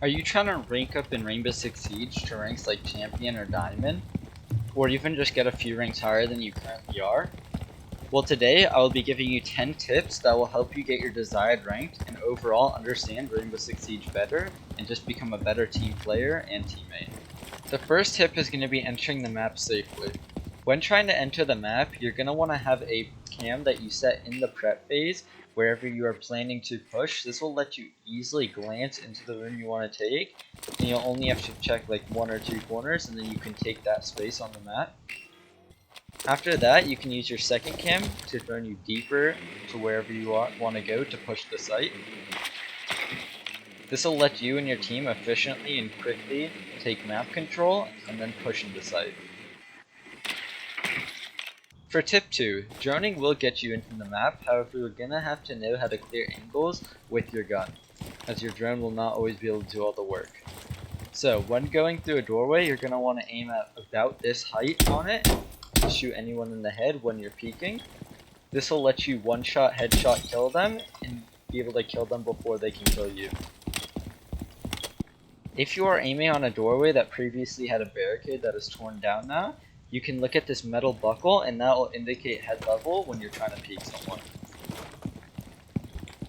Are you trying to rank up in Rainbow Six Siege to ranks like Champion or Diamond? Or even just get a few ranks higher than you currently are? Well, today I will be giving you 10 tips that will help you get your desired rank and overall understand Rainbow Six Siege better and just become a better team player and teammate. The first tip is going to be entering the map safely. When trying to enter the map, you're going to want to have a cam that you set in the prep phase wherever you are planning to push. This will let you easily glance into the room you want to take, and you'll only have to check like 1 or 2 corners, and then you can take that space on the map. After that, you can use your second cam to turn you deeper to wherever you want to go to push the site. This will let you and your team efficiently and quickly take map control and then push into site. For tip 2, droning will get you into the map, however you're gonna have to know how to clear angles with your gun, as your drone will not always be able to do all the work. So when going through a doorway, you're gonna want to aim at about this height on it to shoot anyone in the head when you're peeking. This will let you one-shot headshot kill them and be able to kill them before they can kill you. If you are aiming on a doorway that previously had a barricade that is torn down now, you can look at this metal buckle and that will indicate head level when you're trying to peek someone.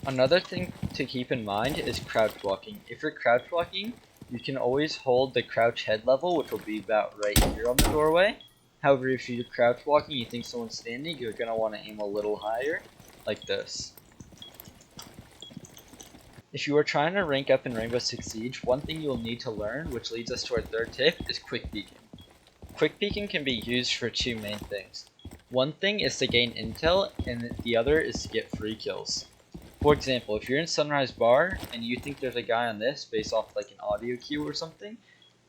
Another thing to keep in mind is crouch walking. If you're crouch walking, you can always hold the crouch head level, which will be about right here on the doorway. However, if you're crouch walking and you think someone's standing, you're going to want to aim a little higher, like this. If you are trying to rank up in Rainbow Six Siege, one thing you will need to learn, which leads us to our third tip, is quick peeking. Quick peeking can be used for two main things. One thing is to gain intel, and the other is to get free kills. For example, if you're in Sunrise Bar and you think there's a guy on this based off like an audio cue or something,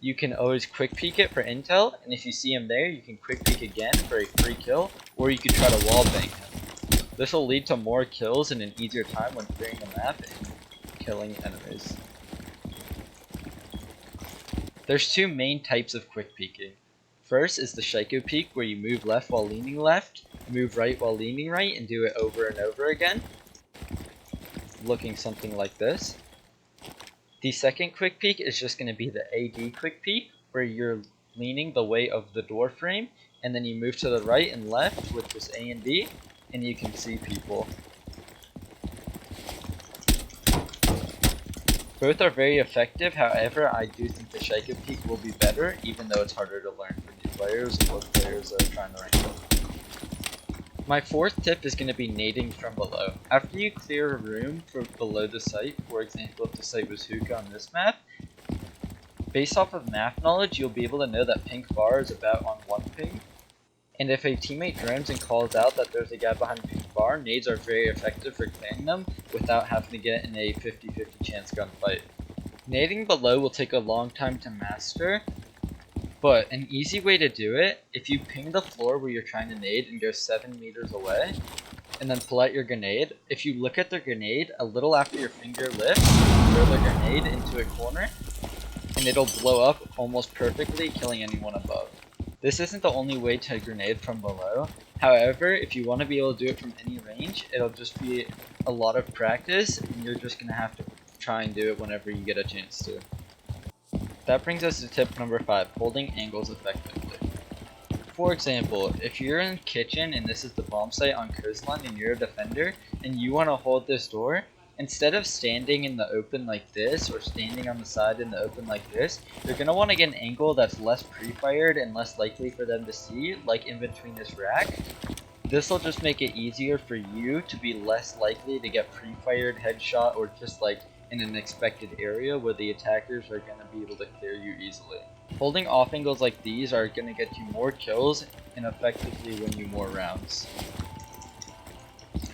you can always quick peek it for intel, and if you see him there, you can quick peek again for a free kill, or you can try to wallbang him. This will lead to more kills and an easier time when clearing the map and killing enemies. There's two main types of quick peeking. First is the Psycho Peek, where you move left while leaning left, move right while leaning right, and do it over and over again, looking something like this. The second quick peek is just going to be the AD quick peek, where you're leaning the way of the door frame, and then you move to the right and left with this A and D, and you can see people. Both are very effective, however, I do think the Psycho Peek will be better, even though it's harder to learn for new players or players that are trying to rank up. My fourth tip is going to be nading from below. After you clear a room from below the site, for example if the site was hookah on this map, based off of map knowledge you'll be able to know that pink bar is about on 1 ping. And if a teammate drones and calls out that there's a guy behind pink bar, nades are very effective for clearing them without having to get in a 50-50 chance gunfight. Nading below will take a long time to master, but an easy way to do it, if you ping the floor where you're trying to nade and go 7 meters away, and then pull out your grenade, if you look at the grenade, a little after your finger lifts, throw the grenade into a corner, and it'll blow up almost perfectly, killing anyone above. This isn't the only way to grenade from below. However, if you want to be able to do it from any range, it'll just be a lot of practice, and you're just going to have to try and do it whenever you get a chance to. That brings us to tip number 5, holding angles effectively. For example, if you're in kitchen and this is the bomb site on coastline and you're a defender, and you want to hold this door, instead of standing in the open like this, or standing on the side in the open like this, you're going to want to get an angle that's less pre-fired and less likely for them to see, like in between this rack. This will just make it easier for you to be less likely to get pre-fired headshot or just like in an expected area where the attackers are going to be able to clear you easily. Holding off angles like these are going to get you more kills and effectively win you more rounds.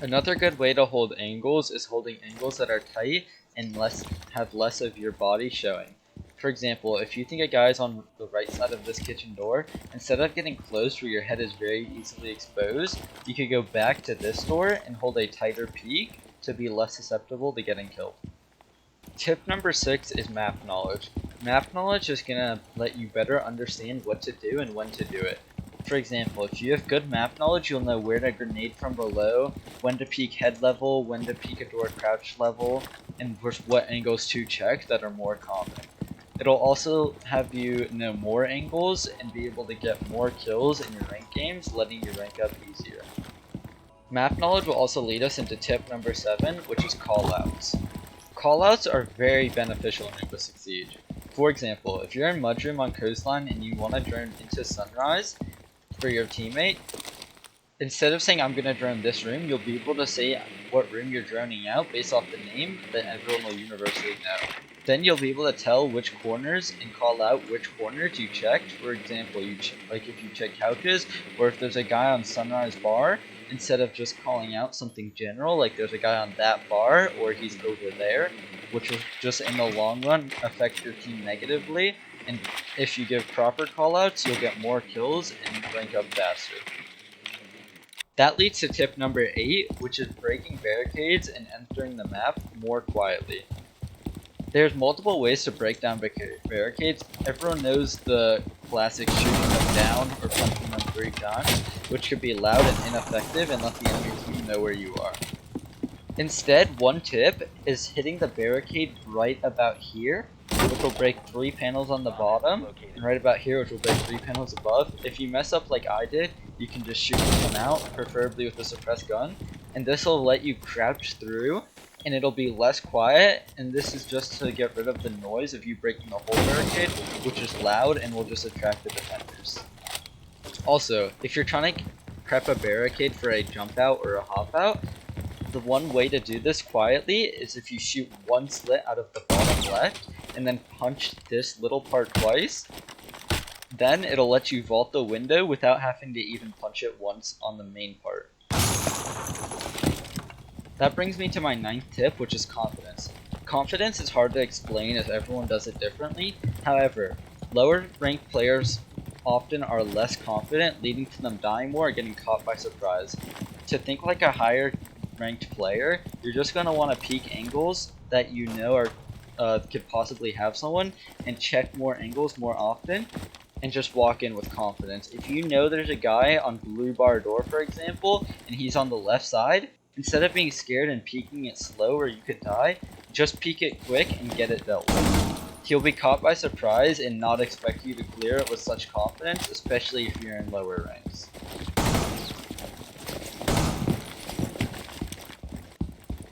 Another good way to hold angles is holding angles that are tight and have less of your body showing. For example, if you think a guy is on the right side of this kitchen door, instead of getting close where your head is very easily exposed, you could go back to this door and hold a tighter peek to be less susceptible to getting killed. Tip number 6 is map knowledge. Map knowledge is going to let you better understand what to do and when to do it. For example, if you have good map knowledge, you'll know where to grenade from below, when to peek head level, when to peek a door crouch level, and what angles to check that are more common. It'll also have you know more angles and be able to get more kills in your ranked games, letting you rank up easier. Map knowledge will also lead us into tip number 7, which is callouts. Callouts are very beneficial in Rainbow Six Siege. For example, if you're in Mudroom on Coastline and you want to drone into Sunrise for your teammate, instead of saying I'm gonna drone this room, you'll be able to say what room you're droning out based off the name that everyone will universally know. Then you'll be able to tell which corners and call out which corners you checked. For example, like if you check couches, or if there's a guy on Sunrise Bar, instead of just calling out something general, like there's a guy on that bar, or he's over there, which will just in the long run affect your team negatively. And if you give proper callouts, you'll get more kills and rank up faster. That leads to tip number 8, which is breaking barricades and entering the map more quietly. There's multiple ways to break down barricades. Everyone knows the classic shooting them down or punching them 3 times, which could be loud and ineffective and let the enemy team know where you are. Instead, one tip is hitting the barricade right about here, which will break 3 panels on the bottom, and right about here, which will break 3 panels above. If you mess up like I did, you can just shoot them out, preferably with a suppressed gun, and this will let you crouch through, and it'll be less quiet, and this is just to get rid of the noise of you breaking the whole barricade, which is loud and will just attract the defenders. Also, if you're trying to prep a barricade for a jump out or a hop out, the one way to do this quietly is if you shoot one slit out of the bottom left and then punch this little part twice. Then it'll let you vault the window without having to even punch it once on the main part. That brings me to my 9th tip, which is confidence. Confidence is hard to explain as everyone does it differently. However, lower ranked players often are less confident, leading to them dying more or getting caught by surprise. To think like a higher ranked player, you're just going to want to peek angles that you know are could possibly have someone, and check more angles more often, and just walk in with confidence. If you know there's a guy on blue bar door, for example, and he's on the left side, instead of being scared and peeking it slow or you could die, just peek it quick and get it dealt with. He'll be caught by surprise and not expect you to clear it with such confidence, especially if you're in lower ranks.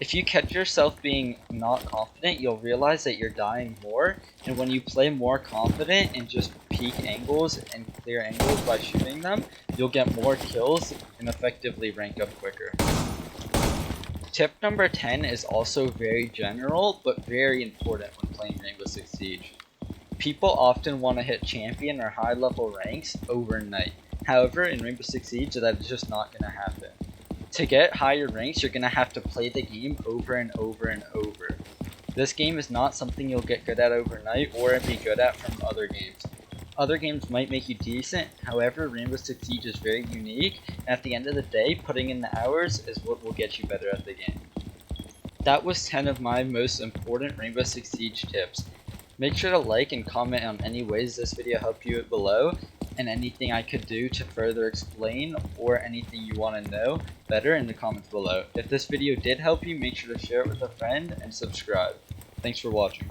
If you catch yourself being not confident, you'll realize that you're dying more, and when you play more confident and just peek angles and clear angles by shooting them, you'll get more kills and effectively rank up quicker. Tip number 10 is also very general, but very important when playing Rainbow Six Siege. People often want to hit champion or high level ranks overnight. However, in Rainbow Six Siege, that is just not going to happen. To get higher ranks, you're going to have to play the game over and over and over. This game is not something you'll get good at overnight or be good at from other games. Other games might make you decent, however, Rainbow Six Siege is very unique, and at the end of the day, putting in the hours is what will get you better at the game. That was 10 of my most important Rainbow Six Siege tips. Make sure to like and comment on any ways this video helped you below, and anything I could do to further explain or anything you want to know better in the comments below. If this video did help you, make sure to share it with a friend and subscribe. Thanks for watching.